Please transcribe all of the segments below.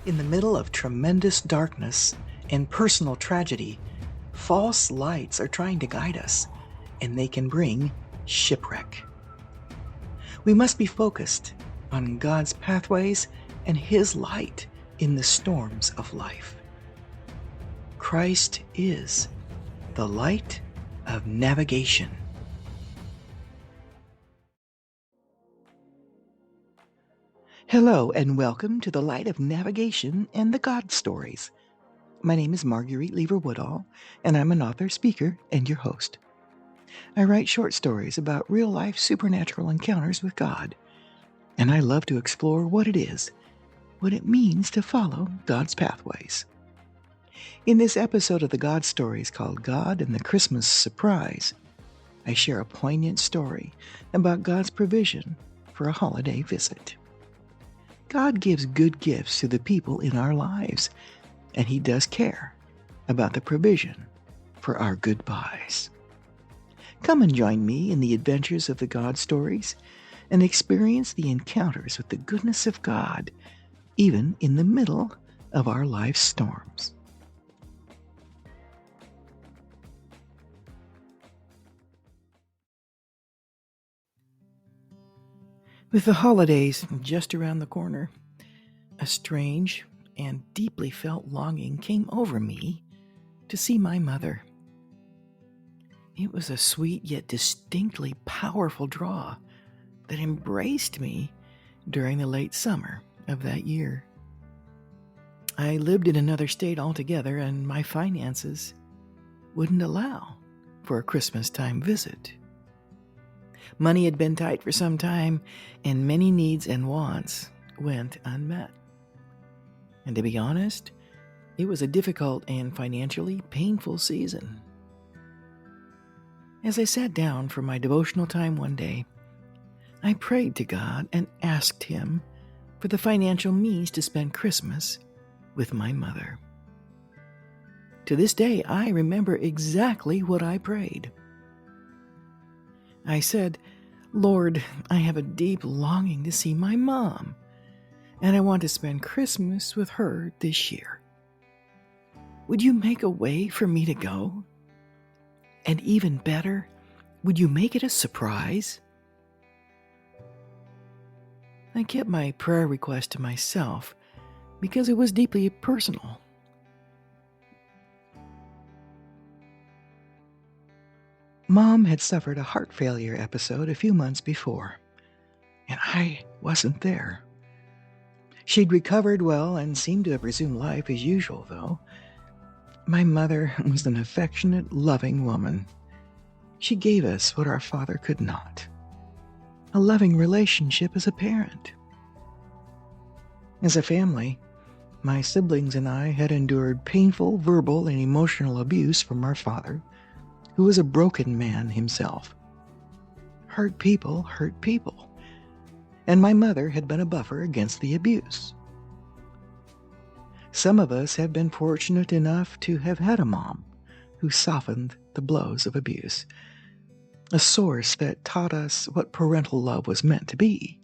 In the middle of tremendous darkness and personal tragedy, false lights are trying to guide us, and they can bring shipwreck. We must be focused on God's pathways and His light in the storms of life. Christ is the light of navigation. Hello and welcome to the Light of Navigation and the God Stories. My name is Marguerite Lever-Woodall, and I'm an author, speaker, and your host. I write short stories about real-life supernatural encounters with God, and I love to explore what it means to follow God's pathways. In this episode of the God Stories called God and the Christmas Surprise, I share a poignant story about God's provision for a holiday visit. God gives good gifts to the people in our lives, and He does care about the provision for our goodbyes. Come and join me in the adventures of the God Stories and experience the encounters with the goodness of God, even in the middle of our life's storms. With the holidays just around the corner, a strange and deeply felt longing came over me to see my mother. It was a sweet yet distinctly powerful draw that embraced me during the late summer of that year. I lived in another state altogether, and my finances wouldn't allow for a Christmas time visit. Money had been tight for some time, and many needs and wants went unmet. And to be honest, it was a difficult and financially painful season. As I sat down for my devotional time one day, I prayed to God and asked Him for the financial means to spend Christmas with my mother. To this day, I remember exactly what I prayed. I said, "Lord, I have a deep longing to see my mom, and I want to spend Christmas with her this year. Would you make a way for me to go? And even better, would you make it a surprise?" I kept my prayer request to myself because it was deeply personal. Mom had suffered a heart failure episode a few months before, and I wasn't there. She'd recovered well and seemed to have resumed life as usual, though. My mother was an affectionate, loving woman. She gave us what our father could not: a loving relationship as a parent. As a family, my siblings and I had endured painful verbal and emotional abuse from our father, who was a broken man himself. Hurt people, and my mother had been a buffer against the abuse. Some of us have been fortunate enough to have had a mom who softened the blows of abuse, a source that taught us what parental love was meant to be,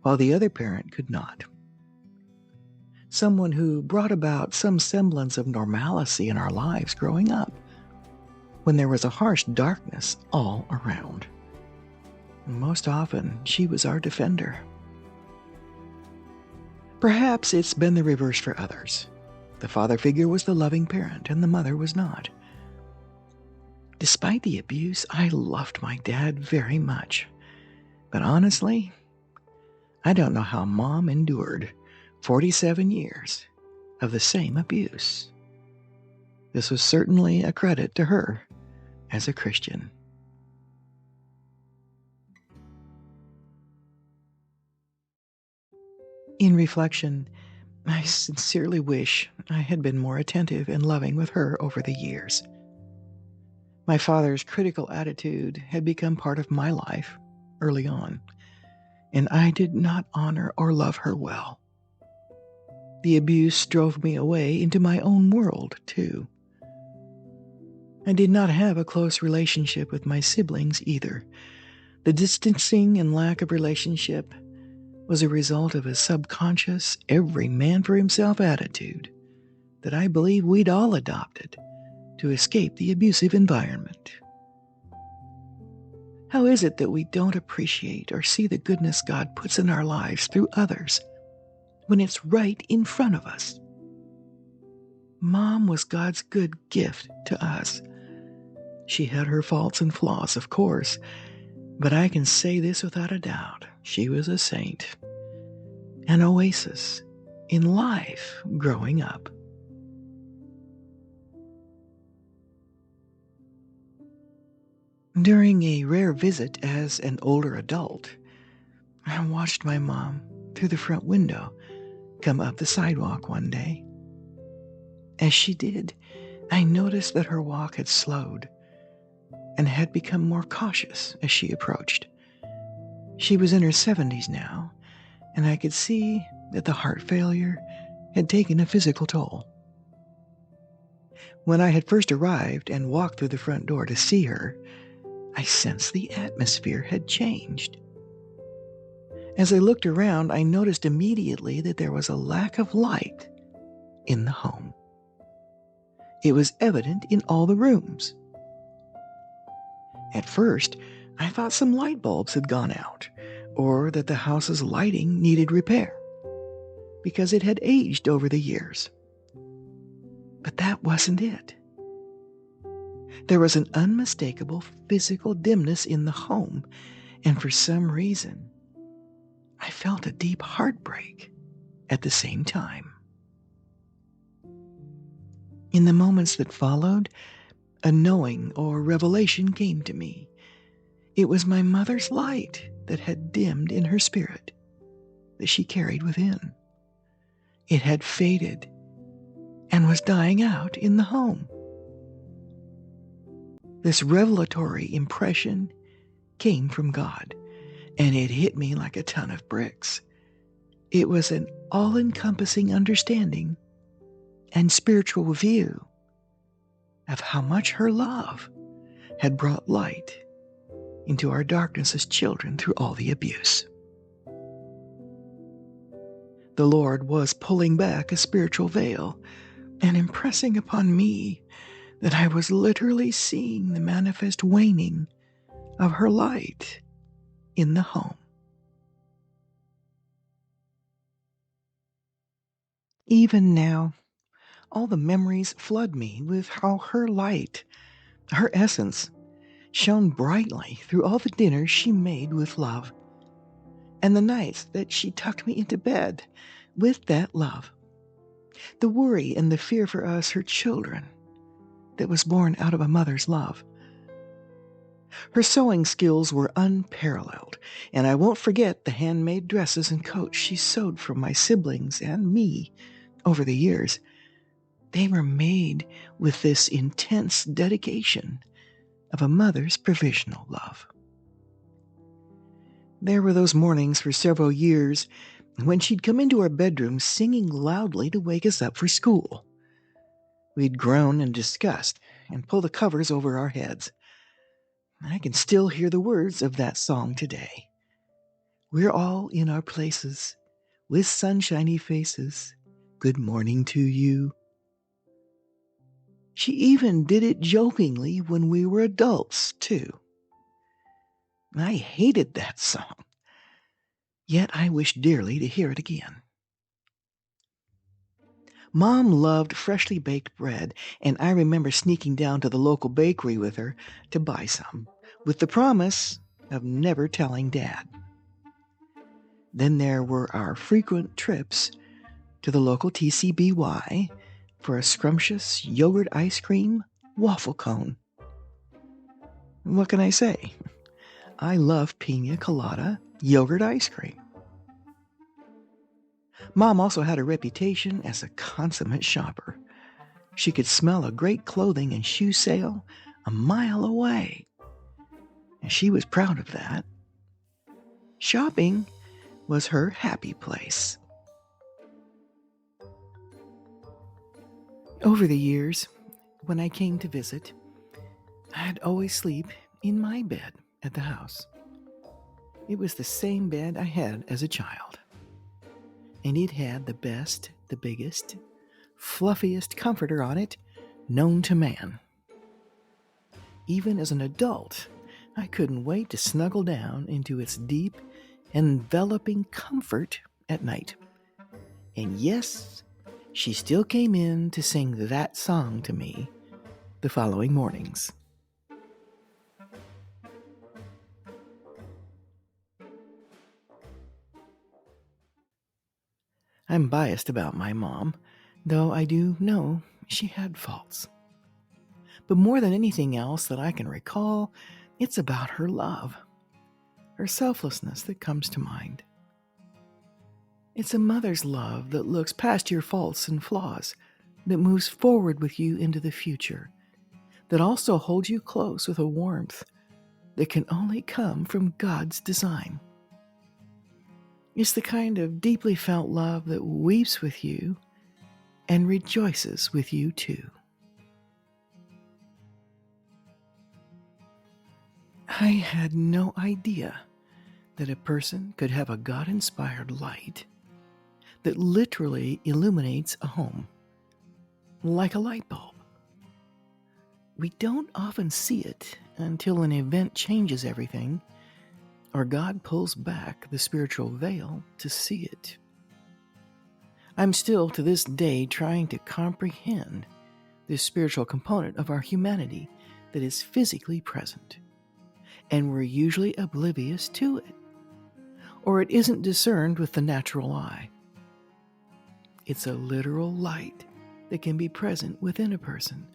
while the other parent could not. Someone who brought about some semblance of normalcy in our lives growing up, when there was a harsh darkness all around. Most often, she was our defender. Perhaps it's been the reverse for others. The father figure was the loving parent, and the mother was not. Despite the abuse, I loved my dad very much. But honestly, I don't know how Mom endured 47 years of the same abuse. This was certainly a credit to her as a Christian. In reflection, I sincerely wish I had been more attentive and loving with her over the years. My father's critical attitude had become part of my life early on, and I did not honor or love her well. The abuse drove me away into my own world, too. I did not have a close relationship with my siblings either. The distancing and lack of relationship was a result of a subconscious, every man for himself attitude that I believe we'd all adopted to escape the abusive environment. How is it that we don't appreciate or see the goodness God puts in our lives through others when it's right in front of us? Mom was God's good gift to us. She had her faults and flaws, of course, but I can say this without a doubt. She was a saint, an oasis in life growing up. During a rare visit as an older adult, I watched my mom through the front window come up the sidewalk one day. As she did, I noticed that her walk had slowed and had become more cautious as she approached. She was in her 70s now, and I could see that the heart failure had taken a physical toll. When I had first arrived and walked through the front door to see her, I sensed the atmosphere had changed. As I looked around, I noticed immediately that there was a lack of light in the home. It was evident in all the rooms. At first, I thought some light bulbs had gone out, or that the house's lighting needed repair, because it had aged over the years. But that wasn't it. There was an unmistakable physical dimness in the home, and for some reason, I felt a deep heartbreak at the same time. In the moments that followed, a knowing or revelation came to me. It was my mother's light that had dimmed in her spirit, that she carried within. It had faded and was dying out in the home. This revelatory impression came from God, and it hit me like a ton of bricks. It was an all-encompassing understanding and spiritual view of how much her love had brought light into our darkness as children through all the abuse. The Lord was pulling back a spiritual veil and impressing upon me that I was literally seeing the manifest waning of her light in the home. Even now, all the memories flood me with how her light, her essence, shone brightly through all the dinners she made with love, and the nights that she tucked me into bed with that love. The worry and the fear for us, her children, that was born out of a mother's love. Her sewing skills were unparalleled, and I won't forget the handmade dresses and coats she sewed for my siblings and me over the years. They were made with this intense dedication of a mother's provisional love. There were those mornings for several years when she'd come into our bedroom singing loudly to wake us up for school. We'd groan and discuss and pull the covers over our heads. I can still hear the words of that song today. We're all in our places with sunshiny faces. Good morning to you. She even did it jokingly when we were adults, too. I hated that song, yet I wish dearly to hear it again. Mom loved freshly baked bread, and I remember sneaking down to the local bakery with her to buy some, with the promise of never telling Dad. Then there were our frequent trips to the local TCBY for a scrumptious yogurt ice cream waffle cone. What can I say? I love pina colada yogurt ice cream. Mom also had a reputation as a consummate shopper. She could smell a great clothing and shoe sale a mile away, and she was proud of that. Shopping was her happy place. Over the years, when I came to visit, I'd always sleep in my bed at the house. It was the same bed I had as a child. and it had the best, the biggest, fluffiest comforter on it known to man. Even as an adult, I couldn't wait to snuggle down into its deep, enveloping comfort at night. And yes, she still came in to sing that song to me the following mornings. I'm biased about my mom, though I do know she had faults. But more than anything else that I can recall, it's about her love, her selflessness that comes to mind. It's a mother's love that looks past your faults and flaws, that moves forward with you into the future, that also holds you close with a warmth that can only come from God's design. It's the kind of deeply felt love that weeps with you and rejoices with you too. I had no idea that a person could have a God-inspired light that literally illuminates a home, like a light bulb. We don't often see it until an event changes everything, or God pulls back the spiritual veil to see it. I'm still to this day trying to comprehend this spiritual component of our humanity that is physically present, and we're usually oblivious to it, or it isn't discerned with the natural eye. It's a literal light that can be present within a person,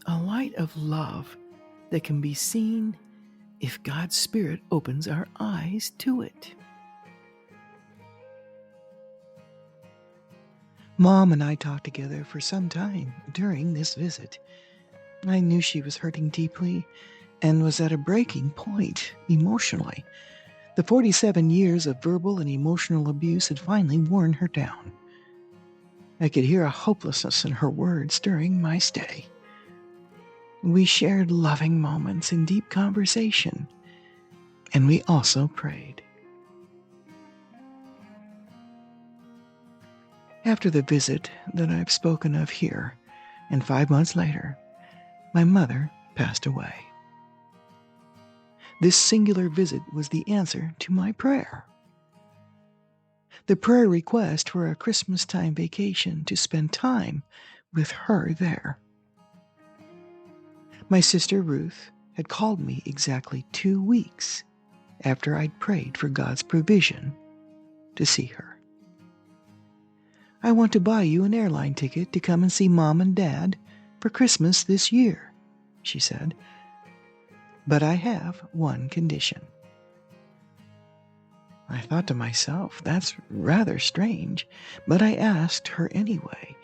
a light of love that can be seen if God's Spirit opens our eyes to it. Mom and I talked together for some time during this visit. I knew she was hurting deeply and was at a breaking point emotionally. The 47 years of verbal and emotional abuse had finally worn her down. I could hear a hopelessness in her words during my stay. We shared loving moments and deep conversation, and we also prayed. After the visit that I've spoken of here, and 5 months later, my mother passed away. This singular visit was the answer to my prayer. The prayer request for a Christmas-time vacation to spend time with her there. My sister Ruth had called me exactly 2 weeks after I'd prayed for God's provision to see her. "I want to buy you an airline ticket to come and see Mom and Dad for Christmas this year," she said. "But I have one condition." I thought to myself, that's rather strange, but I asked her anyway,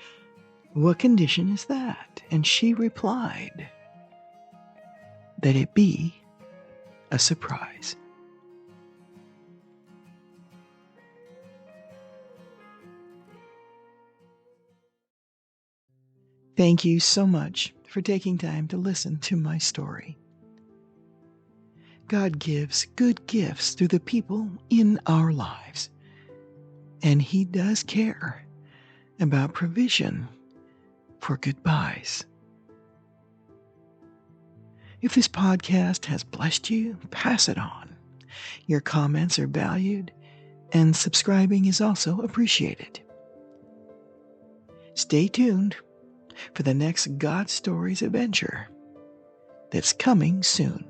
"What condition is that?" And she replied, "That it be a surprise." Thank you so much for taking time to listen to my story. God gives good gifts through the people in our lives, and He does care about provision for goodbyes. If this podcast has blessed you, pass it on. Your comments are valued, and subscribing is also appreciated. Stay tuned for the next God Stories adventure that's coming soon.